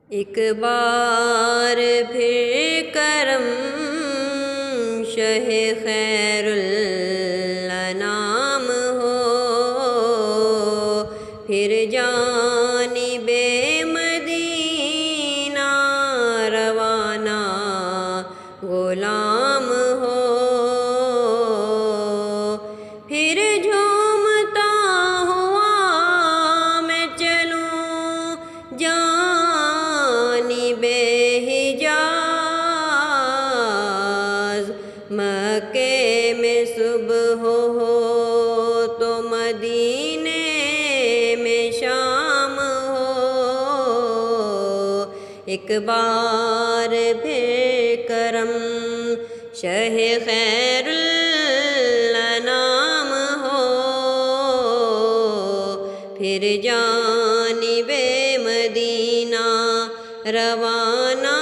ایک بار پھر کرم شہ خیر الانام ہو، پھر جانب مدینہ روانہ غلام ہو، پھر جھومتا ہوا میں چلوں جانب حجاز، مکے میں صبح ہو تو مدینے میں شام ہو، ایک بار پھر کرم شہ خیر الانام ہو، پھر جانب مدینہ روانہ